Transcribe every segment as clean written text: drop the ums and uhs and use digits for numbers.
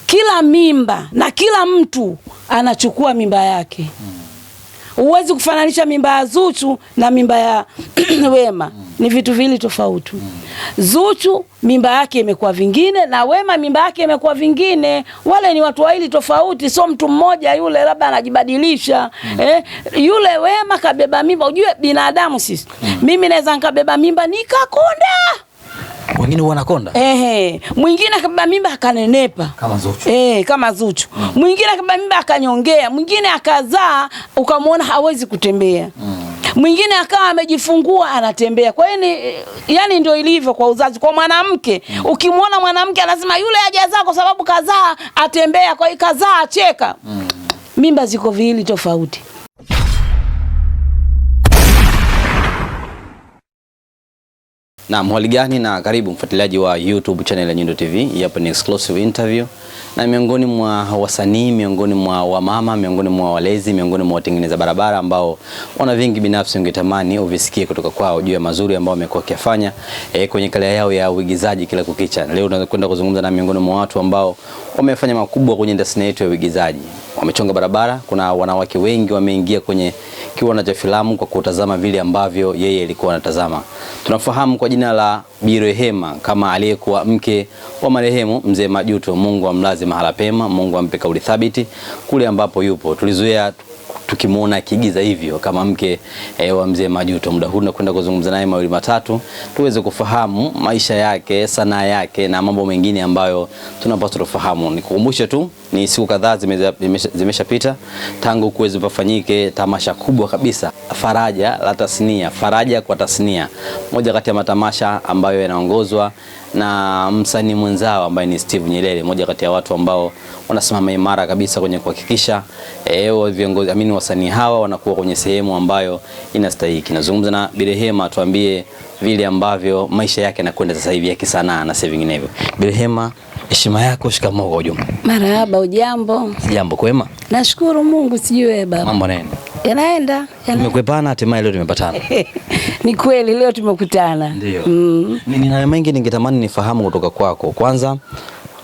kila mimba na kila mtu anachukua mimba yake. Huwezi kufananisha mimba ya Zuchu na mimba ya Wema. Ni vitu vili tofauti. Zuchu mimba yake imekuwa vingine na Wema mimba yake imekuwa vingine. Wale ni watu wawili tofauti, sio mtu mmoja yule labda anajibadilisha. Yule Wema kabeba mimba, ujue binadamu sisi. Mimi naweza nikabeba mimba nikakonda. Wengine wanakonda. Mwingine kabeba mimba akanenepa kama Zuchu. Kama Zuchu. Mwingine kabeba mimba akanyongea, mwingine akazaa ukamwona hawezi kutembea. Mwingine akawa amejifungua anatembea. Kwa hiyo yani ndio ilivyo kwa uzazi kwa mwanamke. Ukimwona mwanamke anasema yule hajazaa kwa sababu kazaa atembea, kwa hiyo kazaa acheka. Mimba ziko viwili tofauti. Na hali gani na karibu mfuatiliaji wa YouTube channel ya Nyundo TV. Hapa ni exclusive interview na miongoni mwa wasanii, miongoni mwa wamama, miongoni mwa walezi, miongoni mwa watengeneza barabara ambao wana vingi binafsi ungetamani uvisikie kutoka kwao juu ya mazuri ambao wamekuwa wakifanya kwenye karia yao ya uigizaji kila kukicha. Leo tunakwenda kuzungumza na miongoni mwa watu ambao wamefanya makubwa kwenye industry yetu ya uigizaji. Wamechonga barabara. Kuna wanawake wengi wameingia kwenye kiwanda cha filamu kwa kutazama vile ambavyo yeye alikuwa anatazama. Tunafahamu kwa jina la Bi Rehema kama aliyekuwa mke wa marehemu Mzee Majuto. Mungu amlaze mahala pema, Mungu ampe kauli thabiti kule ambapo yupo. Tulizoea tukimuona akiigiza hivyo kama mke wa Mzee Majuto. Muda huu tunakwenda kuzungumza naye mawili matatu tuweze kufahamu maisha yake, sanaa yake na mambo mengine ambayo tunapaswa kufahamu. Nikukumbushe tu ni siku kadhaa zimeshapita tangu kuweze kufanyike tamasha kubwa kabisa, Faraja la Tasnia, Faraja kwa Tasnia. Moja kati ya matamasha ambayo yanaongozwa na msanii mwenzao ambaye ni Steve Nyerere, moja kati ya watu ambao wanasimama imara kabisa kwenye kuhakikisha viongozi wasanii hawa wanakuwa kwenye sehemu ambayo inastahili. Nazungumza na Bi Rehema, tuambie vile ambavyo maisha yake yanakwenda sasa hivi ya kisanaa na sasa vinginevyo. Bi Rehema, heshima yako, shikamoo kwa ujumla. Marahaba, ujambo? Jambo, kwema? Nashukuru Mungu, sijui baba. Mambo yanaenda? Yanaenda. Tumekwepana hatimaye leo tumepatana. Ni kweli leo tumekutana. Ndio. Nina mengi ningetamani nifahamu kutoka kwako. Kwanza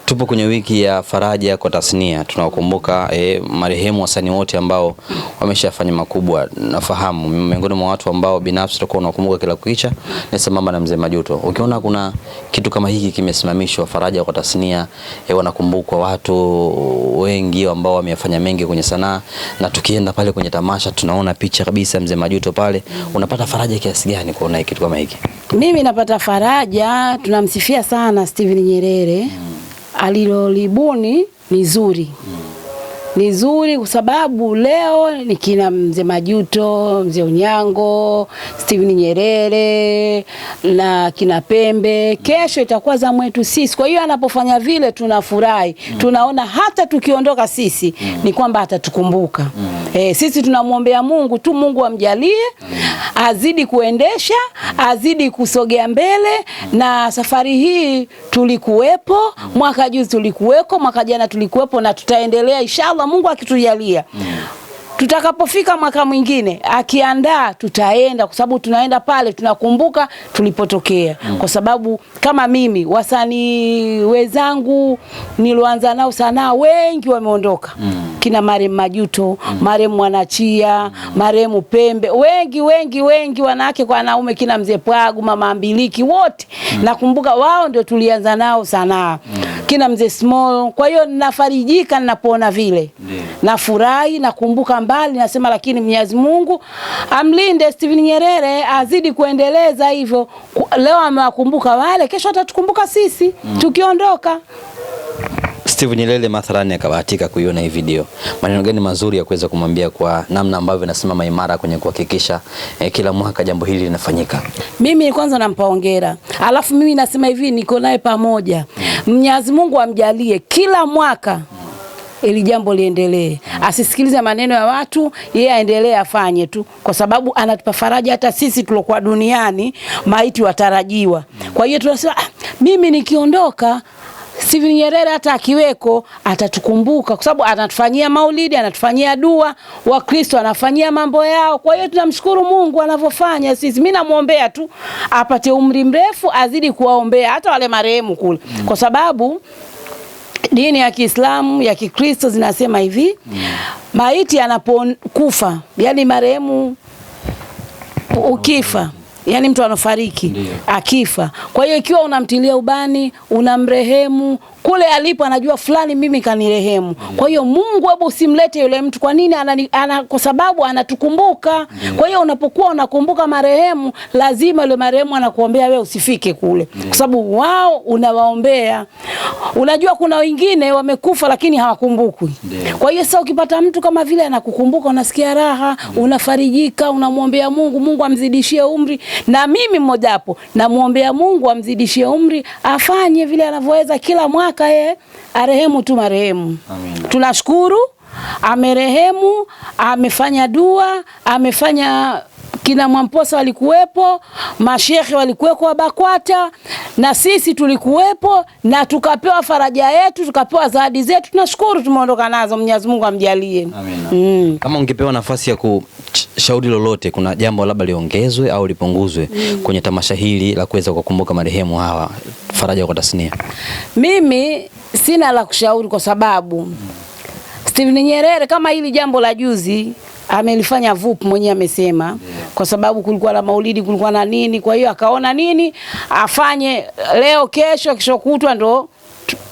tupo kwenye wiki ya Faraja kwa Tasnia. Tunawakumbuka marehemu wasanii wote ambao wameshafanya makubwa. Nafahamu miongoni mwa watu ambao binafsi tutakuwa tunakumbuka kila kukicha ni sambamba na Mzee Majuto. Ukiona kuna kitu kama hiki kimesimamishwa, Faraja kwa Tasnia, wanakumbukwa watu wengi ambao wamefanya mengi kwenye sanaa, na tukienda pale kwenye tamasha tunaona picha kabisa Mzee Majuto pale. Unapata faraja kiasi gani kuona kitu kama hiki? Mimi napata faraja, tunamsifia sana Steve Nyerere. Alilolibuni ni zuri. Ni zuri kwa sababu leo ni kina Mzee Majuto, Mzee Onyango, Steve Nyerere na kina Pembe. Kesho itakuwa zamu yetu sisi. Kwa hiyo anapofanya vile tunafurahi. Tunaona hata tukiondoka sisi ni kwamba atatukumbuka. Sisi tunamuombea Mungu tu, Mungu amjalie, azidi kuendesha, azidi kusogea mbele. Na safari hii tulikuwepo, mwaka juzi tulikuwepo, mwaka jana tulikuwepo na tutaendelea inshallah Mungu akitujalia. Tutakapofika mwaka mwingine akiandaa tutaenda, kwa sababu tunaenda pale tunakumbuka tulipotokea. Kwa sababu kama mimi wasanii wenzangu nilianza nao sanaa wengi wameondoka. Kina marehemu Majuto, marehemu Mwanachia, marehemu Pembe, wengi wanawake kwa wanaume, kina Mzee Pwagu, Mama Ambiliki, wote nakumbuka wao ndio tulianza nao sanaa. Kina Mzee Small. Kwa hiyo nafarijika ninapoona vile. Nafurahi, nakumbuka mbali, nasema lakini Mwenyezi Mungu amlinde Steve Nyerere, azidi kuendeleza hivyo. Leo amewakumbuka wale, kesho atatukumbuka sisi tukiondoka. Steve Nyerere mathalani akabahatika kuiona hii video, maneno gani mazuri ya kuweza kumwambia kwa namna ambavyo nasimama imara kwenye kuhakikisha kila mwaka jambo hili linafanyika? Mimi kwanza nampa hongera. Alafu mimi nasema hivi, niko naye pamoja. Mwenyezi Mungu amjalie kila mwaka ili jambo liendelee. Asisikilize maneno ya watu, yeye aendelee afanye tu, kwa sababu anatupa faraja hata sisi tulokuwa duniani, maiti watarajiwa. Kwa hiyo tunasema mimi nikiondoka Steve Nyerere hata akiweko atatukumbuka, kwa sababu anatufanyia maulidi, anatufanyia dua, Wakristo anafanyia mambo yao. Kwa hiyo tunamshukuru Mungu anavyofanya sisi. Mimi namuombea tu apate umri mrefu, azidi kuwaombea hata wale marehemu kule. Kwa sababu Dini ya Kiislamu, ya Kikristo zinasema hivi, maiti anapokufa, yani marehemu ukifa, yani mtu anofariki akifa. Kwa hiyo ikiwa unamtilia ubani, unamrehemu, kule alipo anajua fulani mimi kanirehemu. Kwa hiyo Mungu, hebu usimlete yule mtu. Kwa nini? Kwa sababu anatukumbuka. Kwa hiyo unapokuwa unakumbuka marehemu, lazima yule marehemu anakuombea wewe usifike kule, kwa sababu wao unawaombea. Unajua kuna wengine wamekufa lakini hawakumbukwi. Kwa hiyo sasa ukipata mtu kama vile anakukumbuka, unasikia raha, unafarijika, unamwombea Mungu, Mungu amzidishie umri. Na mimi mmoja hapo namuombea Mungu amzidishie umri, afanye vile anavyoweza kila mwaka, arehemu tu marehemu. Tunashukuru amerehemu, amefanya dua, amefanya. Kina Mwamposa walikuwepo, mashehe walikuwepo wa BAKWATA, na sisi tulikuwepo, na tukapewa faraja yetu, tukapewa zawadi zetu. Tunashukuru, tumeondoka nazo. Mwenyezi Mungu amjalie. Kama ungepewa nafasi ya kushauri lolote, kuna jambo labda liongezwe au lipunguzwe kwenye tamasha hili la kuweza kukumbuka marehemu hawa, faraja kwa tasnia? Mimi sina la kushauri, kwa sababu Steven Nyerere kama hili jambo la juzi amelifanya VUP mwenyewe amesema, kwa sababu kulikuwa na maulidi, kulikuwa na nini, kwa hiyo akaona nini afanye leo, kesho kutwa ndo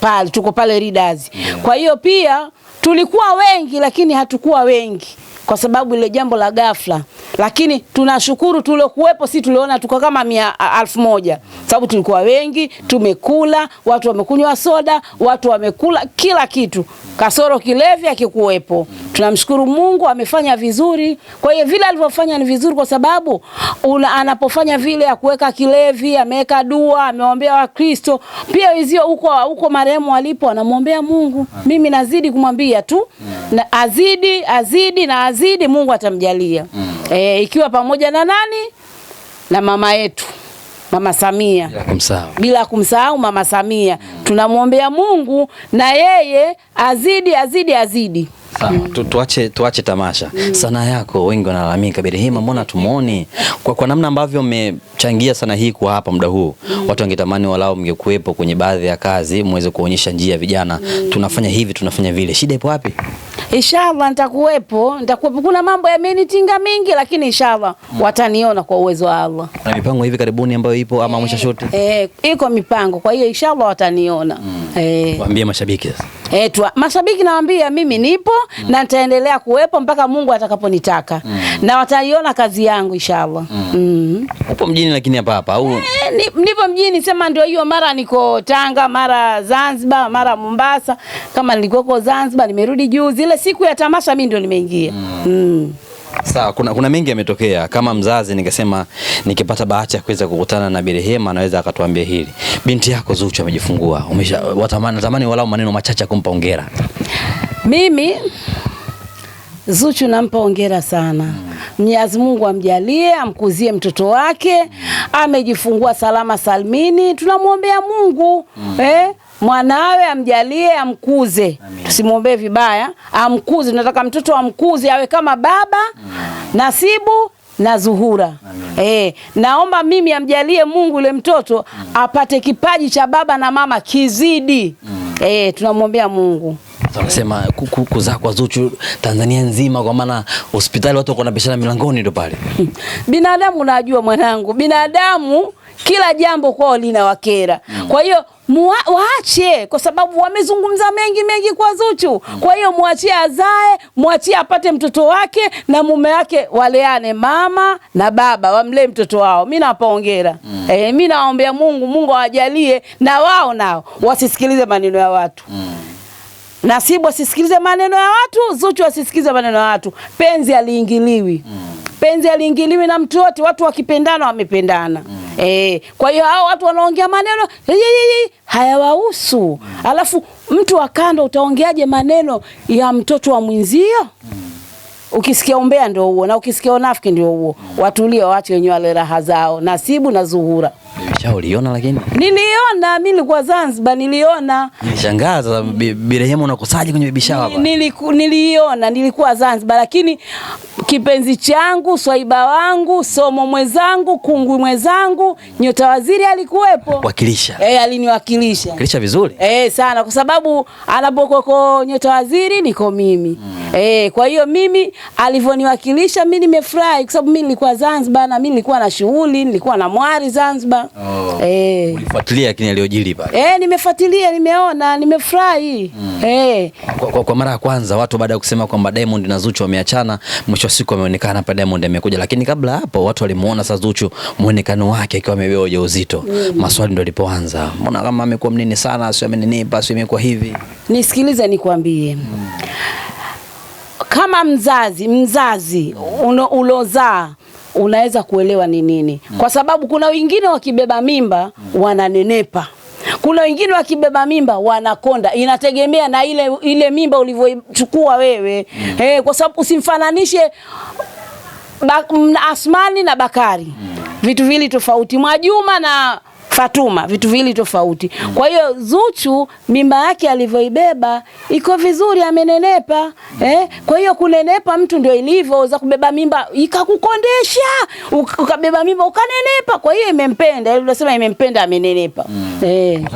pale tuko pale Leaders. Kwa hiyo pia tulikuwa wengi lakini hatukuwa wengi kwa sababu ile jambo la ghafla, lakini tunashukuru tuliokuwepo. Si tuliona tuko kama 1,000 sababu tulikuwa wengi, tumekula, watu wamekunywa soda, watu wamekula kila kitu, kasoro kilevi akikuwepo. Tunamshukuru Mungu, amefanya vizuri. Kwa hiyo vile alivyofanya ni vizuri, kwa sababu anapofanya vile ya kuweka kilevi, ameweka dua, ameombea Wakristo pia hizio huko marehemu walipo, anamuombea Mungu. Mimi nazidi kumwambia tu na azidi, Mungu atamjalia. Ikiwa pamoja na nani? Na mama yetu Mama Samia, bila kumsahau Mama Samia. Tunamuombea Mungu na yeye azidi. Tuache tamasha. Sanaa yako wengi wanalalamika, Berehema mbona tumuoni? Kwa namna ambavyo mmechangia sana hii kwa hapa muda huu, watu wangetamani walao mngekuepo kwenye baadhi ya kazi, muweze kuonyesha njia vijana, tunafanya hivi, tunafanya vile. Shida ipo wapi? Inshallah nitakuwepo. Kuna mambo yamenitinga mingi, lakini inshallah wataniona kwa uwezo wa Allah. Na mipango hivi karibuni ambayo ipo ama mwisho shote? Iko mipango, kwa hiyo inshallah wataniona. Waambie mashabiki sasa. Mashabiki nawaambia mimi nipo na nitaendelea kuwepo mpaka Mungu atakaponitaka. Na wataiona kazi yangu inshallah. Upo mjini lakini hapa au? Nipo mjini, sema ndio hiyo, mara niko Tanga, mara Zanzibar, mara Mombasa. Kama nilikuwa Zanzibar nimerudi juzi, ile siku ya tamasha mimi ndio nimeingia. Sawa, kuna mengi yametokea. Kama mzazi nikasema nikipata bahati ya kuweza kukutana na Berehema anaweza akatuambia hili. Binti yako Zuchu amejifungua. Natamani walau maneno machache kumpa hongera. Mimi Zuchu nampa hongera sana. Mwenyezi Mungu amjalie, amkuzie mtoto wake. Amejifungua salama salmini. Tunamuombea Mungu. Mwanawe amjalie, amkuze. Tusimwombee vibaya, amkuze. Tunataka mtoto amkuze awe kama baba Nasibu na Zuhura. Naomba mimi amjalie Mungu yule mtoto apate kipaji cha baba na mama kizidi. Tunamwombea Mungu. Tunasema kuzaa kwa Zuchu Tanzania nzima, kwa maana hospitali watu wako wanabishana milangoni ndo pale. Binadamu unajua mwanangu, binadamu kila jambo kwao linawakera. Kwa hiyo waache, kwa sababu wamezungumza mengi kwa Zuchu. Kwa hiyo muachie azae, muachie apate mtoto wake na mume wake, waleane mama na baba, wamlee mtoto wao. Mimi nawapa hongera. Mimi naombea Mungu awajalie na wao nao wasisikilize maneno ya watu. Nasibu asisikilize maneno ya watu, Zuchu asisikilize maneno ya watu. Penzi aliingiliwi. Penzi aliingiliwi na mtu wote, watu wakipendana wamependana. Kwa hiyo hao watu wanaongea maneno hayawahusu. Alafu mtu wa kando utaongeaje maneno ya mtoto wa mwenzio? Ukisikia umbea ndio huo, na ukisikia unafiki ndio huo. Watulie, waache wenyewe wale raha zao. Nasibu na Zuhura. Uliona lakini? Niliona, mimi nilikuwa Zanzibar, niliona. Nilishangaza, Berehema unakosaje kwenye bibisha hapa? Niliona, nilikuwa Zanzibar, lakini kipenzi changu, swaiba wangu, somo mwezangu, kungwi mwezangu, nyota waziri alikuwepo. Wakilisha. Aliniwakilisha. Wakilisha vizuri? Sana, kwa sababu anapokoko nyota waziri niko mimi. Kwa hiyo mimi alivyoniwakilisha mimi nimefurahi, kwa sababu mimi nilikuwa Zanzibar na mimi nilikuwa na shughuli, nilikuwa na mwari Zanzibar. Ulifuatilia lakini aliyojili pale? Nimefuatilia, nimeona, nimefurahi. Kwa mara ya kwanza watu baada ya kusema kwamba Diamond na Zuchu wameachana, mwisho wa siku ameonekana hapa Diamond amekuja, lakini kabla hapo watu walimuona sasa Zuchu muonekano wake akiwa amebeba ujauzito. Maswali ndio yalipoanza. Mbona kama amekuwa mnene sana, sio amenenepa, sio imekuwa hivi? Nisikilize nikwambie. Kama mzazi ulozaa unaweza kuelewa ni nini. Kwa sababu kuna wengine wakibeba mimba wananenepa. Kuna wengine wakibeba mimba wanakonda. Inategemea na ile mimba ulivyochukua wewe. Kwa sababu usimfananishe Asmani na Bakari. Vitu vili tofauti. Mwajuma na Fatuma, vitu vili tofauti. Kwa hiyo Zuchu mimba yake alivyoibeba iko vizuri, amenenepa. Kwa hiyo kunenepa mtu ndio ilivyo, za kubeba mimba ikakukondesha, ukabeba mimba ukanenepa. Kwa hiyo imempenda, ile unasema imempenda, amenenepa.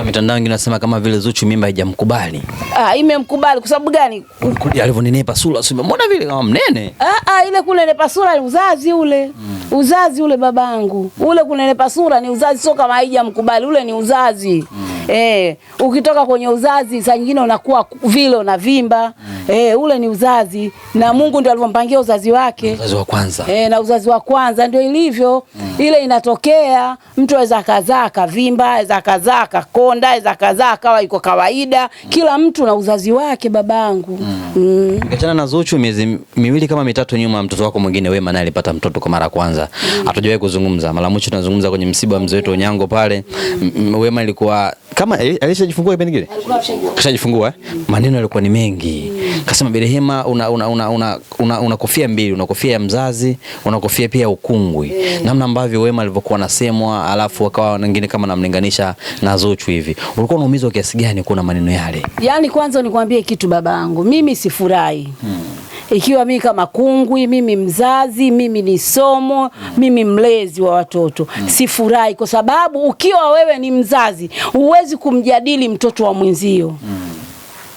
Mitandao ingine nasema kama vile Zuchu mimba haijamkubali. Imemkubali kwa sababu gani? Alivyonenepa sura, mbona vile kama mnene? Ile kunenepa sura ni uzazi ule. Uzazi ule babangu. Ule kunenepa sura ni uzazi, sio kama haijamkubali, ule ni uzazi. Ukitoka kwenye uzazi saa nyingine unakuwa vile unavimba. Ule ni uzazi na Mungu ndiye alivompangia uzazi wake. Uzazi wa kwanza. Na uzazi wa kwanza ndio ilivyo. Ile inatokea, mtu aweza kazaa akavimba, aweza kazaa akakonda, aweza kazaa akawa iko kawaida. Kila mtu na uzazi wake babangu. Ukiachana na Zuchu, miezi miwili kama mitatu nyuma mtoto wako mwingine Wema naye alipata mtoto kwa mara ya kwanza. Hatujawahi kuzungumza. Mara mwisho tunazungumza kwenye msiba wa mzee wetu Onyango pale. Wema ilikuwa kama alishajifungua kipindi kile? Kashajifungua. Maneno yalikuwa ni mengi. Kasema Berehema una kofia mbili, una kofia ya mzazi, una kofia pia ukungwi. Namna ambavyo Wema alivyokuwa anasemwa, alafu wakawa wengine kama namlinganisha na Zuchu hivi. Ulikuwa unaumizwa kiasi gani kuna maneno yale? Yaani kwanza nikwambie kitu babangu, mimi sifurahi. Ikiwa mimi kama kungwi, mimi mzazi, mimi ni somo, mimi mlezi wa watoto, sifurahi kwa sababu ukiwa wewe ni mzazi, huwezi kumjadili mtoto wa mwenzio.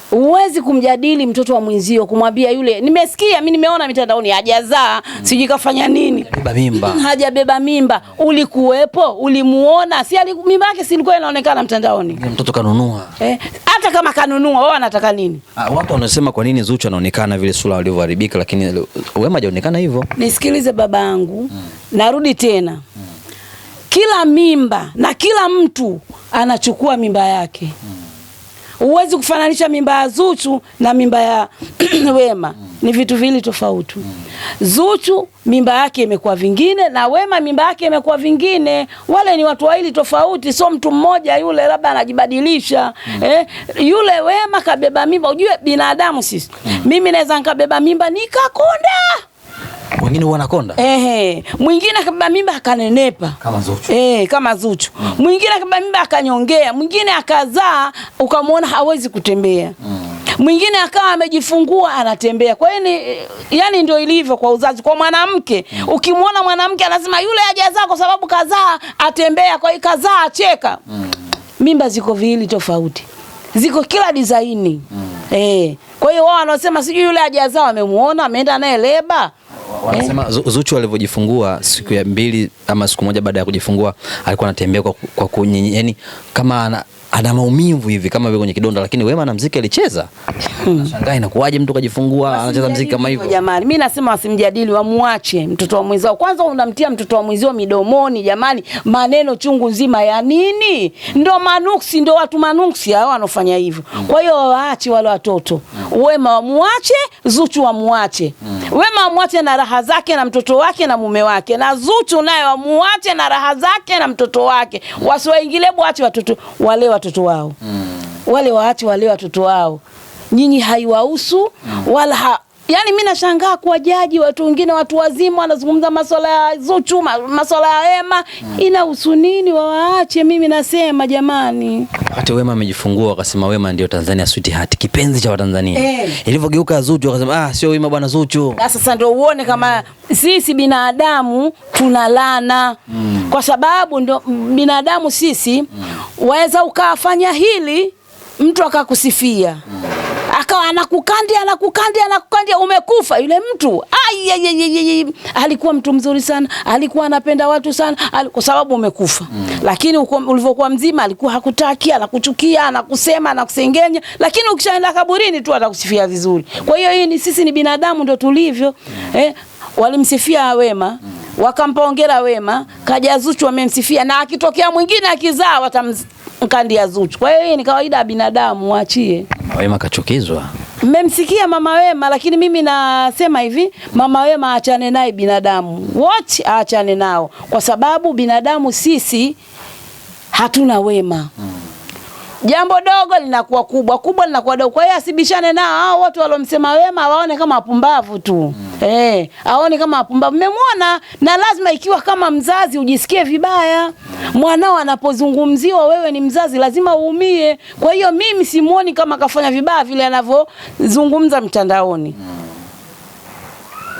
Huwezi kumjadili mtoto wa mwenzio, kumwambia yule, nimesikia mimi nimeona mitandaoni hajazaa, sijui kafanya nini. Hajabeba mimba. Hajabeba mimba. Ulikuwepo? Ulimuona? Si mimba yake si ilikuwa inaonekana mtandaoni? Mtoto kanunua. Hata kama kanunua, wao wanataka nini? Watu wanasema kwa nini Zuchu anaonekana vile sura ilivyoharibika lakini Wema hajaonekana hivyo. Nisikilize babangu. Narudi tena. Kila mimba na kila mtu anachukua mimba yake. Huwezi kufananisha mimba ya Zuchu na mimba ya Wema. Ni vitu vili tofauti. Zuchu mimba yake imekuwa vingine na Wema mimba yake imekuwa vingine. Wale ni watu wawili tofauti, sio mtu mmoja yule labda anajibadilisha. Yule Wema kabeba mimba, ujue binadamu sisi. Mimi naweza nikabeba mimba nikakonda. Wengine wanakonda. Mwingine akabeba mimba akanenepa kama Zuchu. Kama Zuchu. Mwingine akabeba mimba akanyongea, mwingine akazaa ukamwona hawezi kutembea. Mwingine akawa amejifungua anatembea. Kwa hiyo yani ndio ilivyo kwa uzazi kwa mwanamke. Ukimwona mwanamke anasema yule hajazaa kwa sababu kazaa atembea, kwa hiyo kazaa acheka. Mimba ziko viwili tofauti. Ziko kila design. Kwa hiyo wao wanasema sijui yule hajazaa wamemuona ameenda naye leba. Wanasema Zuchu alivyojifungua siku ya 2 ama siku moja baada ya kujifungua alikuwa anatembea kwa yani kama ana maumivu hivi kama vile kwenye kidonda, lakini Wema na muziki alicheza. Nashangaa inakuaje mtu kajifungua anacheza muziki kama hivyo. Jamani, mimi nasema wasimjadili, wamuache mtoto wa mwenzao. Kwanza unamtia mtoto wa mwenzao midomoni jamani, maneno chungu nzima ya nini? Ndo manuksi, ndo watu manuksi hao wanafanya hivyo. Kwa hiyo waache wale watoto. Wema wamuache, Zuchu wamuache. Wema wamuache na raha zake na mtoto wake na mume wake, na Zuchu naye wamuache na raha zake na mtoto wake. Wasiwaingilie, waache watoto wale watoto wao. Wale waache wale watoto wao. Nyinyi haiwahusu wala yani mimi nashangaa kwa jaji, watu wengine watu wazima wanazungumza masuala ya Zuchu, masuala ya Wema, inahusu nini? Waache. Mimi nasema jamani, wakati Wema amejifungua wakasema Wema ndio Tanzania sweetheart, kipenzi cha Watanzania. Ilivyogeuka Zuchu wakasema sio Wema bwana Zuchu. Sasa ndio uone kama sisi binadamu tunalana. Kwa sababu ndio binadamu sisi, waweza ukafanya hili mtu akakusifia, akawa anakukandia umekufa yule mtu. Alikuwa mtu mzuri sana, alikuwa anapenda watu sana, kwa sababu umekufa. Lakini ulivyokuwa mzima alikuwa hakutaki, anakuchukia, anakusema, anakusengenya, lakini ukishaenda kaburini tu atakusifia vizuri. Kwa hiyo hii sisi ni binadamu ndio tulivyo. Walimsifia Wema, wakampa hongera Wema, kaja Zuchu wamemsifia, na akitokea mwingine akizaa watamkandia Zuchu. Kwa hiyo hii ni kawaida ya binadamu, waachie. Wema kachukizwa. Mmemsikia Mama Wema, lakini mimi nasema hivi, Mama Wema aachane naye, binadamu wote aachane nao, kwa sababu binadamu sisi hatuna wema. Jambo dogo linakuwa kubwa, kubwa linakuwa dogo. Kwa hiyo asibishane nao hao watu walomsema Wema, waone kama wapumbavu tu. Aone kama wapumbavu. Mmemwona, na lazima ikiwa kama mzazi ujisikie vibaya. Mwanao anapozungumziwa, wewe ni mzazi, lazima uumie. Kwa hiyo mimi simuoni kama kafanya vibaya vile anavyozungumza mtandaoni.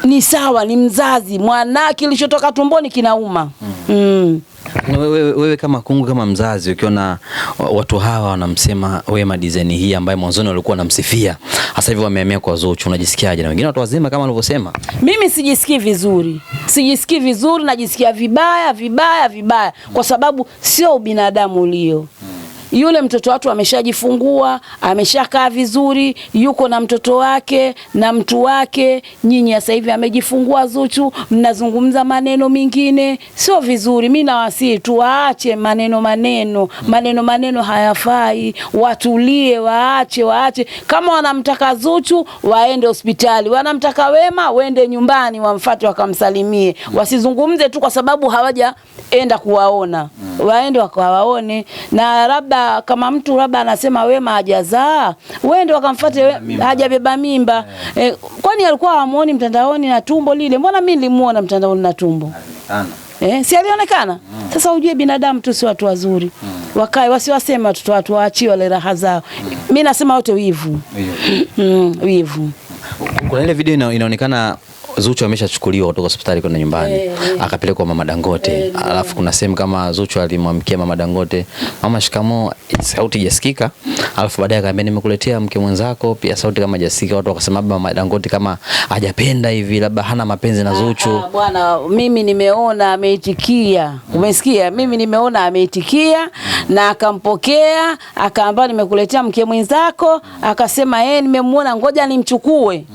Ni sawa, ni mzazi, mwana kilichotoka tumboni kinauma. Wewe kama kungu, kama mzazi, ukiona watu hawa wanamsema Wema design hii ambaye mwanzoni walikuwa wanamsifia, sasa hivi wamehamia kwa Zuchu, unajisikiaje? Na wengine watu wazima kama walivyosema. Mimi sijisikii vizuri. Sijisikii vizuri, najisikia vibaya kwa sababu sio binadamu ulio. Yule mtoto watu ameshajifungua, ameshakaa vizuri, yuko na mtoto wake na mtu wake. Nyinyi sasa hivi amejifungua Zuchu, mnazungumza maneno mengine, sio vizuri. Mimi nawasihi tu waache maneno hayafai, watulie, waache. Kama wanamtaka Zuchu waende hospitali, wanamtaka Wema waende nyumbani wamfuate wakamsalimie. Wasizungumze tu kwa sababu hawajaenda kuwaona. Waende wakawaone, na labda kama mtu labda anasema Wema hajazaa, wende wakamfuate hajabeba mimba. Kwani alikuwa hamuoni mtandaoni na tumbo lile? Mbona mimi nilimuona mtandaoni na tumbo? Si alionekana? Sasa ujue binadamu tu si watu wazuri. Wakae wasiwaseme watu waachiwe wale raha zao. Mimi nasema wote wivu. Wivu. Kuna ile video inaonekana Zuchu ameshachukuliwa kutoka hospitali kwenda nyumbani, akapelekwa Mama Dangote. Alafu kuna sehemu kama Zuchu alimwamkia Mama Dangote, "Mama shikamoo," sauti jasikika. Alafu baadaye akamwambia, "Nimekuletea mke mwenzako," pia sauti kama jasikika. Watu wakasema Mama Dangote kama hajapenda hivi, labda hana mapenzi na Zuchu. Bwana, mimi nimeona ameitikia. Umesikia? Mimi nimeona ameitikia na akampokea, akaambia nimekuletea mke mwenzako, akasema nimemuona, ngoja nimchukue.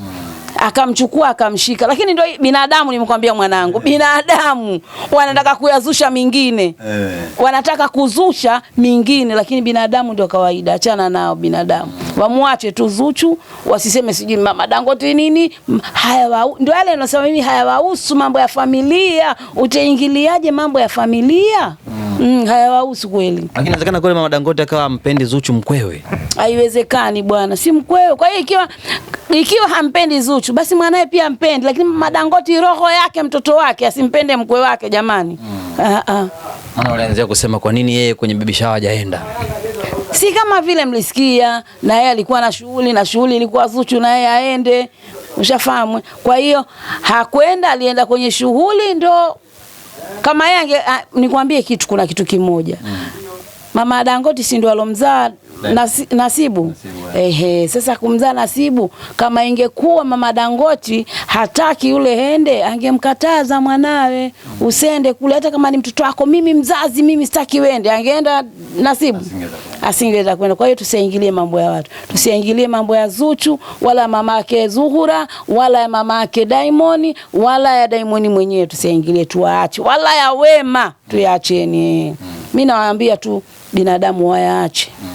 Akamchukua akamshika. Lakini ndio binadamu, nimekwambia mwanangu, binadamu wanataka kuyazusha mingine. Wanataka kuzusha mingine, lakini binadamu ndio kawaida. Achana nao binadamu. Wamuache tu Zuchu, wasiseme sijui Mama Dangote nini. Ndio yale ninasema mimi, hayawahusu mambo ya familia. Utaingiliaje mambo ya familia? Hayawahusu kweli. Lakini inawezekana kweli Mama Dangote akawa mpendi Zuchu mkwewe. Haiwezekani bwana, si mkwewe. Kwa hiyo ikiwa hampendi Zuchu, basi mwanae pia ampendi. Lakini Mama Dangote roho yake, mtoto wake asimpende mkwe wake, jamani. Maana walianza kusema kwa nini yeye kwenye baby shower hajaenda. Si kama vile mlisikia na yeye alikuwa na shughuli ilikuwa Zuchu na yeye aende. Ushafahamu? Kwa hiyo hakwenda, alienda kwenye shughuli. Ndo kama yeye nikwambie kitu, kuna kitu kimoja. Mama Dangote si ndio alomzaa Nasibu? Sasa kumzaa Nasibu, kama ingekuwa Mama Dangote hataki yule hende, angemkataza mwanawe, usende kule. Hata kama ni mtoto wako, mimi mzazi, mimi sitaki wende, angeenda Nasibu? Asingeweza kwenda. Kwa hiyo tusiingilie mambo ya watu. Tusiingilie mambo ya Zuchu, wala mamake Zuhura, wala ya mamake Diamond, wala ya Diamond mwenyewe tusiingilie, tuache. Wala ya Wema tuyaacheni. Mimi nawaambia tu binadamu waache.